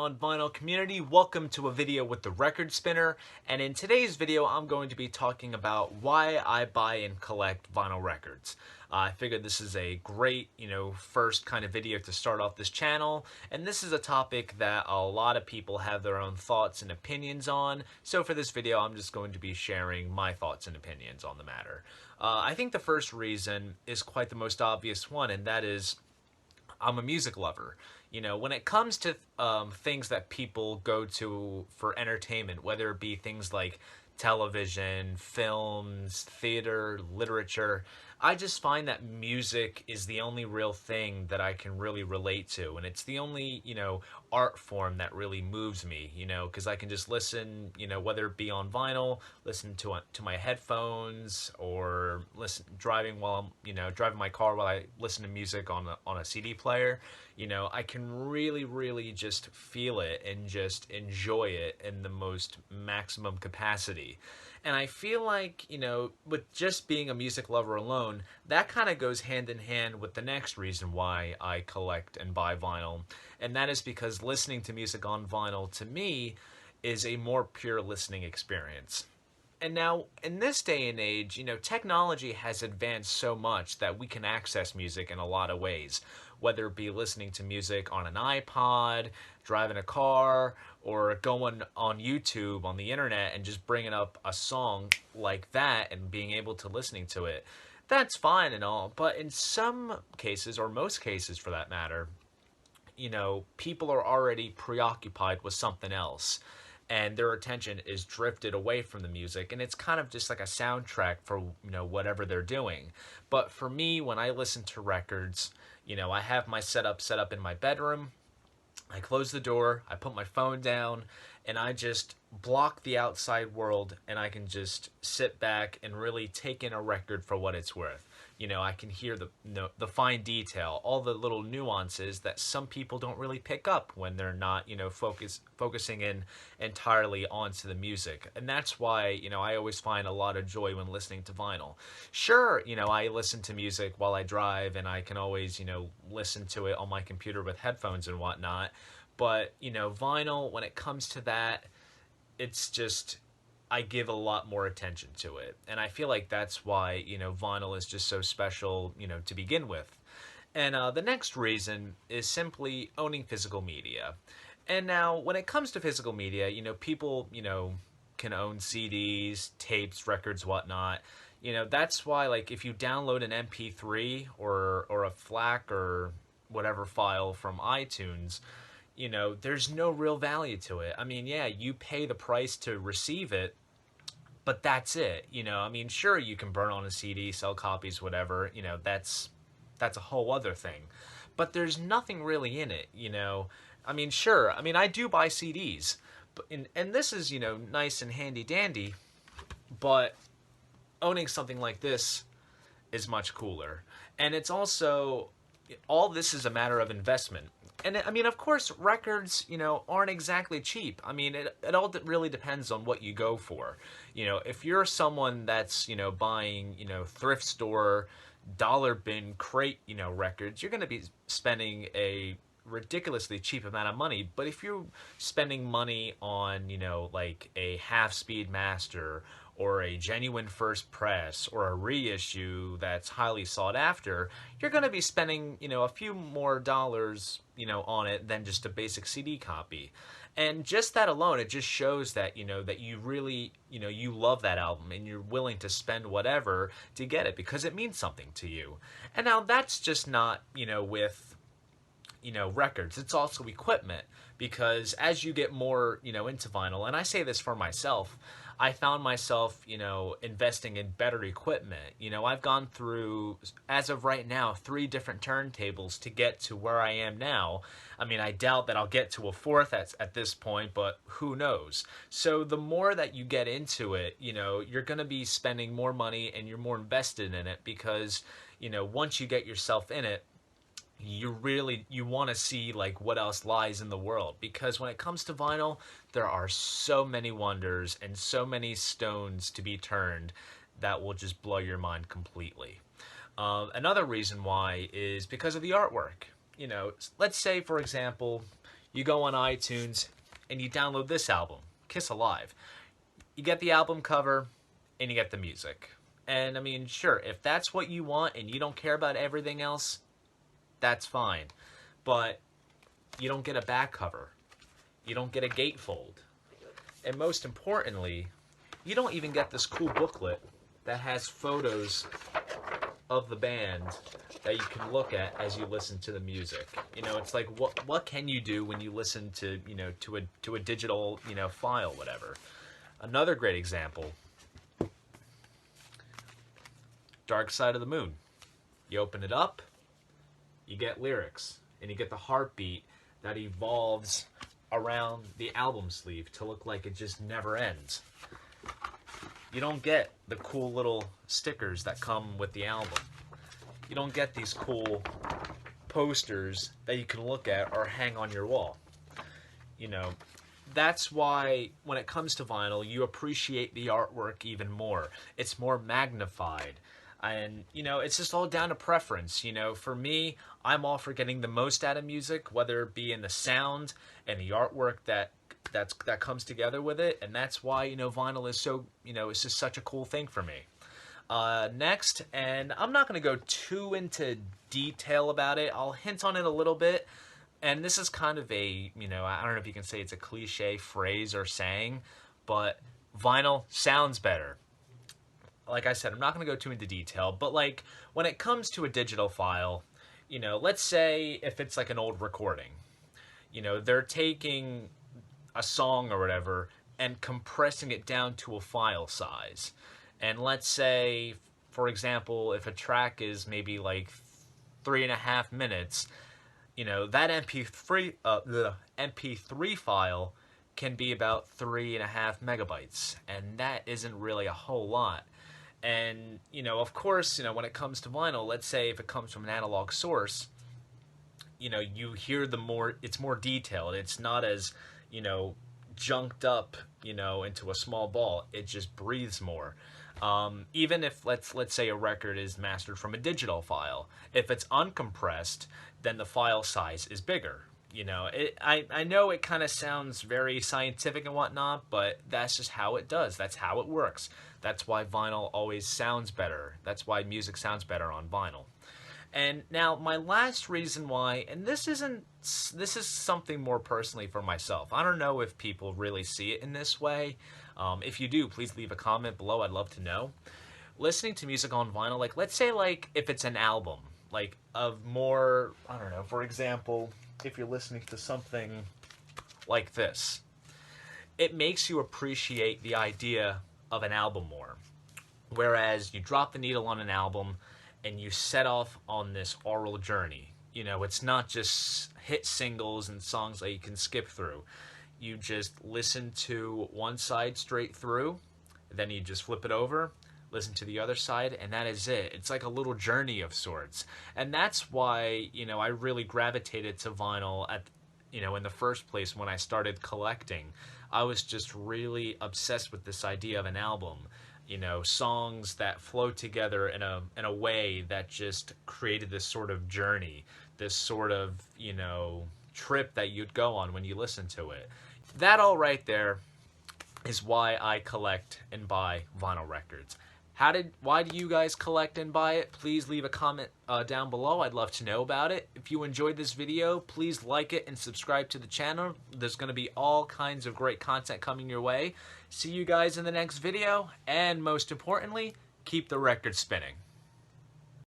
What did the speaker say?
on vinyl community? Welcome to a video with the record spinner, and in today's video I'm going to be talking about why I buy and collect vinyl records. I figured this is a great, first kind of video to start off this channel, and this is a topic that a lot of people have their own thoughts and opinions on, so for this video I'm just going to be sharing my thoughts and opinions on the matter. I think the first reason is quite the most obvious one, and that is I'm a music lover. When it comes to things that people go to for entertainment, whether it be things like television, films, theater, literature, I just find that music is the only real thing that I can really relate to. And it's the only, art form that really moves me, because I can just listen, whether it be on vinyl, listen to my headphones, or driving while I'm, driving my car while I listen to music on a CD player. I can really just feel it and just enjoy it in the most maximum capacity. And I feel like, with just being a music lover alone, that kind of goes hand in hand with the next reason why I collect and buy vinyl. And that is because listening to music on vinyl, to me, is a more pure listening experience. And now, in this day and age, technology has advanced so much that we can access music in a lot of ways, whether it be listening to music on an iPod, driving a car, or going on YouTube on the internet and just bringing up a song like that and being able to listening to it. That's fine and all, but in some cases, or most cases for that matter, people are already preoccupied with something else, and their attention is drifted away from the music, and it's kind of just like a soundtrack for whatever they're doing. But for me, when I listen to records, I have my setup set up in my bedroom. I close the door, I put my phone down, and I just block the outside world, and I can just sit back and really take in a record for what it's worth. I can hear the fine detail, all the little nuances that some people don't really pick up when they're not, focusing in entirely onto the music. And that's why, I always find a lot of joy when listening to vinyl. Sure, I listen to music while I drive, and I can always, listen to it on my computer with headphones and whatnot. But, vinyl, when it comes to that, it's just, I give a lot more attention to it. And I feel like that's why, vinyl is just so special, to begin with. And the next reason is simply owning physical media. And now, when it comes to physical media, people, can own CDs, tapes, records, whatnot. That's why, like, if you download an MP3 or a FLAC or whatever file from iTunes, there's no real value to it. I mean, yeah, you pay the price to receive it, but that's it. Sure, you can burn on a CD, sell copies, whatever, that's a whole other thing. But there's nothing really in it, Sure, I do buy CDs, but and this is, nice and handy dandy, but owning something like this is much cooler. And it's also, all this is a matter of investment. And of course, records, aren't exactly cheap. It all really depends on what you go for. If you're someone that's, buying, thrift store, dollar bin crate, records, you're going to be spending a ridiculously cheap amount of money. But if you're spending money on, like a half-speed master or a genuine first press or a reissue that's highly sought after, you're going to be spending, a few more dollars, on it than just a basic CD copy. And just that alone, it just shows that, that you really, you love that album and you're willing to spend whatever to get it because it means something to you. And now that's just not, with records. It's also equipment, because as you get more, into vinyl, and I say this for myself, I found myself, investing in better equipment. I've gone through, as of right now, 3 different turntables to get to where I am now. I doubt that I'll get to a 4th at this point, but who knows? So the more that you get into it, you're going to be spending more money and you're more invested in it because, once you get yourself in it, you want to see like what else lies in the world, because when it comes to vinyl, there are so many wonders and so many stones to be turned that will just blow your mind completely. Another reason why is because of the artwork. Let's say, for example, You go on iTunes and you download this album, Kiss Alive. You get the album cover and you get the music. And I mean, sure, if that's what you want and you don't care about everything else, that's fine. But you don't get a back cover. You don't get a gatefold. And most importantly, you don't even get this cool booklet that has photos of the band that you can look at as you listen to the music. You know, it's like, what can you do when you listen to, you know, to a digital, you know, file, whatever. Another great example, Dark Side of the Moon. You open it up, you get lyrics, and you get the heartbeat that evolves around the album sleeve to look like it just never ends. You don't get the cool little stickers that come with the album. You don't get these cool posters that you can look at or hang on your wall. You know, that's why when it comes to vinyl, you appreciate the artwork even more. It's more magnified. And, you know, it's just all down to preference. You know, for me, I'm all for getting the most out of music, whether it be in the sound and the artwork that comes together with it. And that's why, you know, vinyl is so, you know, it's just such a cool thing for me. Next, and I'm not going to go too into detail about it. I'll hint on it a little bit. And this is kind of a, you know, I don't know if you can say it's a cliche phrase or saying, but vinyl sounds better. Like I said, I'm not going to go too into detail, but like when it comes to a digital file, you know, let's say if it's like an old recording, you know, they're taking a song or whatever and compressing it down to a file size. And let's say, for example, if a track is maybe like 3.5 minutes, you know, that MP3 file can be about 3.5 megabytes, and that isn't really a whole lot. And, you know, of course, you know, when it comes to vinyl, let's say if it comes from an analog source, you know, you hear it's more detailed. It's not as, you know, junked up, you know, into a small ball. It just breathes more. Even if, let's say a record is mastered from a digital file, if it's uncompressed, then the file size is bigger. You know, I know it kind of sounds very scientific and whatnot, but that's just how it does. That's how it works. That's why vinyl always sounds better. That's why music sounds better on vinyl. And now my last reason why, and this is something more personally for myself. I don't know if people really see it in this way. If you do, please leave a comment below. I'd love to know. Listening to music on vinyl, like let's say like if it's an album, like of more, I don't know, for example, if you're listening to something like this, it makes you appreciate the idea of an album more. Whereas you drop the needle on an album and you set off on this oral journey. You know, it's not just hit singles and songs that you can skip through. You just listen to one side straight through, then you just flip it over, listen to the other side, and that is it. It's like a little journey of sorts. And that's why, you know, I really gravitated to vinyl at, you know, in the first place when I started collecting. I was just really obsessed with this idea of an album. You know, songs that flow together in a way that just created this sort of journey, this sort of, you know, trip that you'd go on when you listen to it. That all right there is why I collect and buy vinyl records. Why do you guys collect and buy it? Please leave a comment down below. I'd love to know about it. If you enjoyed this video, please like it and subscribe to the channel. There's going to be all kinds of great content coming your way. See you guys in the next video, and most importantly, keep the record spinning.